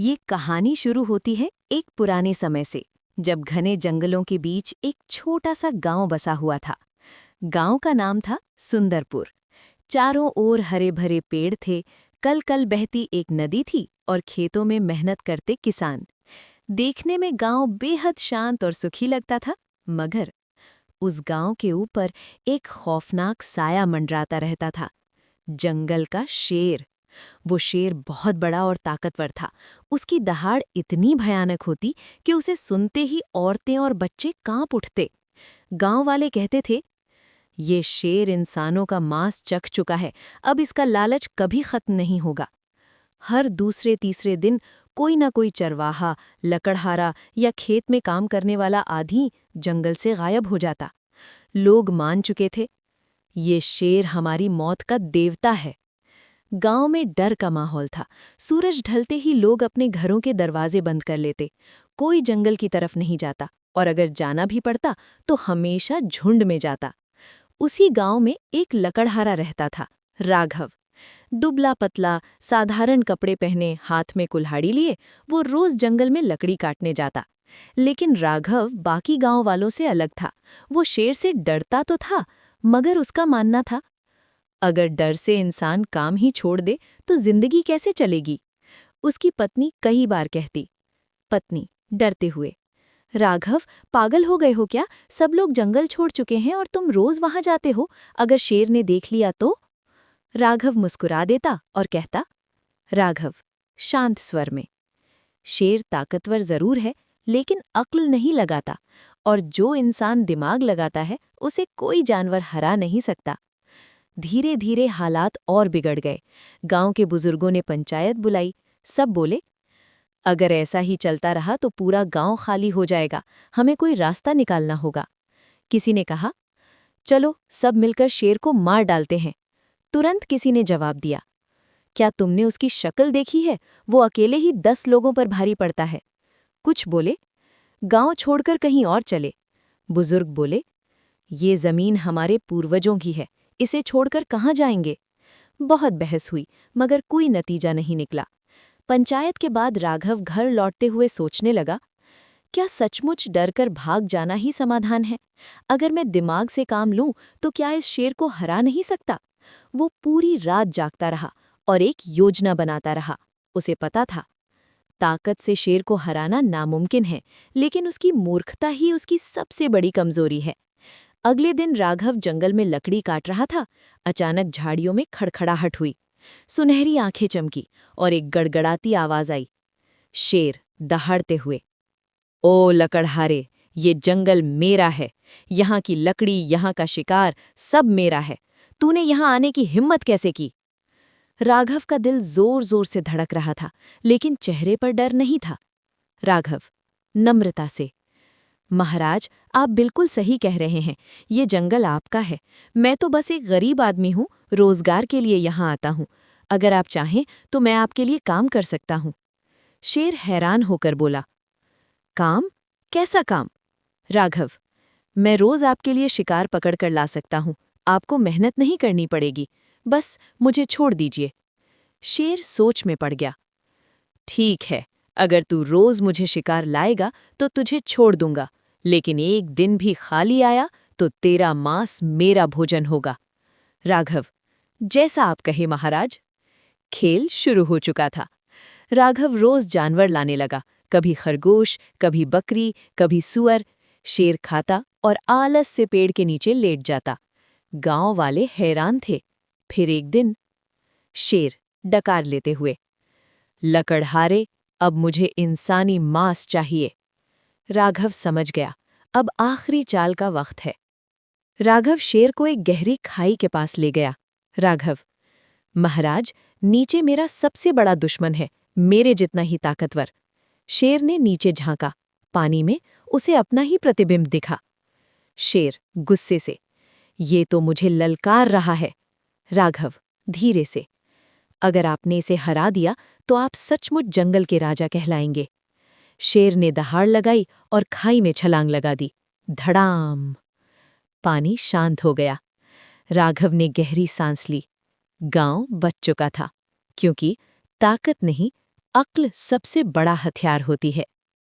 ये कहानी शुरू होती है एक पुराने समय से, जब घने जंगलों के बीच एक छोटा सा गांव बसा हुआ था। गांव का नाम था सुंदरपुर। चारों ओर हरे भरे पेड़ थे, कल कल बहती एक नदी थी और खेतों में मेहनत करते किसान। देखने में गांव बेहद शांत और सुखी लगता था, मगर उस गांव के ऊपर एक खौफनाक साया मंडराता रहता था। जंगल का शेर। वो शेर बहुत बड़ा और ताकतवर था। उसकी दहाड़ इतनी भयानक होती कि उसे सुनते ही औरतें और बच्चे कांप उठते। गांव वाले कहते थे, ये शेर इंसानों का मांस चख चुका है, अब इसका लालच कभी खत्म नहीं होगा। हर दूसरे तीसरे दिन कोई ना कोई चरवाहा, लकड़हारा या खेत में काम करने वाला आदमी जंगल से गायब हो जाता। लोग मान चुके थे, ये शेर हमारी मौत का देवता है। गांव में डर का माहौल था। सूरज ढलते ही लोग अपने घरों के दरवाजे बंद कर लेते। कोई जंगल की तरफ नहीं जाता, और अगर जाना भी पड़ता तो हमेशा झुंड में जाता। उसी गांव में एक लकड़हारा रहता था, राघव। दुबला पतला, साधारण कपड़े पहने, हाथ में कुल्हाड़ी लिए, वो रोज जंगल में लकड़ी काटने जाता। लेकिन राघव बाकी गांव वालों से अलग था। वो शेर से डरता तो था, मगर उसका मानना था, अगर डर से इंसान काम ही छोड़ दे तो जिंदगी कैसे चलेगी। उसकी पत्नी कई बार कहती, पत्नी डरते हुए, राघव पागल हो गए हो क्या? सब लोग जंगल छोड़ चुके हैं और तुम रोज वहां जाते हो, अगर शेर ने देख लिया तो? राघव मुस्कुरा देता और कहता, राघव शांत स्वर में, शेर ताकतवर जरूर है, लेकिन अक्ल नहीं लगाता, और जो इंसान दिमाग लगाता है उसे कोई जानवर हरा नहीं सकता। धीरे धीरे हालात और बिगड़ गए। गांव के बुजुर्गों ने पंचायत बुलाई। सब बोले, अगर ऐसा ही चलता रहा तो पूरा गांव खाली हो जाएगा, हमें कोई रास्ता निकालना होगा। किसी ने कहा, चलो सब मिलकर शेर को मार डालते हैं। तुरंत किसी ने जवाब दिया, क्या तुमने उसकी शक्ल देखी है? वो अकेले ही 10 लोगों पर भारी पड़ता है। कुछ बोले, गांव छोड़कर कहीं और चले। बुजुर्ग बोले, ये जमीन हमारे पूर्वजों की है, इसे छोड़कर कहाँ जाएंगे? बहुत बहस हुई, मगर कोई नतीजा नहीं निकला। पंचायत के बाद राघव घर लौटते हुए सोचने लगा, क्या सचमुच डरकर भाग जाना ही समाधान है? अगर मैं दिमाग से काम लूं तो क्या इस शेर को हरा नहीं सकता? वो पूरी रात जागता रहा और एक योजना बनाता रहा। उसे पता था, ताकत से शेर को हराना नामुमकिन है, लेकिन उसकी मूर्खता ही उसकी सबसे बड़ी कमजोरी है। अगले दिन राघव जंगल में लकड़ी काट रहा था। अचानक झाड़ियों में खड़खड़ाहट हुई। सुनहरी आंखें चमकी और एक गड़गड़ाती आवाज आई। शेर दहाड़ते हुए, ओ लकड़हारे, ये जंगल मेरा है। यहाँ की लकड़ी, यहाँ का शिकार, सब मेरा है। तूने यहाँ आने की हिम्मत कैसे की? राघव का दिल जोर जोर से धड़क रहा था, लेकिन चेहरे पर डर नहीं था। राघव नम्रता से, महाराज, आप बिल्कुल सही कह रहे हैं, ये जंगल आपका है। मैं तो बस एक गरीब आदमी हूँ, रोजगार के लिए यहाँ आता हूँ। अगर आप चाहें तो मैं आपके लिए काम कर सकता हूँ। शेर हैरान होकर बोला, काम? कैसा काम? राघव, मैं रोज आपके लिए शिकार पकड़ कर ला सकता हूँ। आपको मेहनत नहीं करनी पड़ेगी, बस मुझे छोड़ दीजिए। शेर सोच में पड़ गया। ठीक है, अगर तू रोज मुझे शिकार लाएगा तो तुझे छोड़ दूंगा, लेकिन एक दिन भी खाली आया तो तेरा मांस मेरा भोजन होगा। राघव, जैसा आप कहे महाराज। खेल शुरू हो चुका था। राघव रोज जानवर लाने लगा, कभी खरगोश, कभी बकरी, कभी सुअर। शेर खाता और आलस से पेड़ के नीचे लेट जाता। गांव वाले हैरान थे। फिर एक दिन शेर डकार लेते हुए, लकड़हारे, अब मुझे इंसानी मांस चाहिए। राघव समझ गया, अब आखिरी चाल का वक्त है। राघव शेर को एक गहरी खाई के पास ले गया। राघव, महाराज, नीचे मेरा सबसे बड़ा दुश्मन है, मेरे जितना ही ताकतवर। शेर ने नीचे झांका। पानी में उसे अपना ही प्रतिबिंब दिखा। शेर गुस्से से, ये तो मुझे ललकार रहा है। राघव धीरे से, अगर आपने इसे हरा दिया तो आप सचमुच जंगल के राजा कहलाएंगे। शेर ने दहाड़ लगाई और खाई में छलांग लगा दी। धड़ाम! पानी शांत हो गया। राघव ने गहरी सांस ली। गांव बच चुका था, क्योंकि ताकत नहीं, अक्ल सबसे बड़ा हथियार होती है।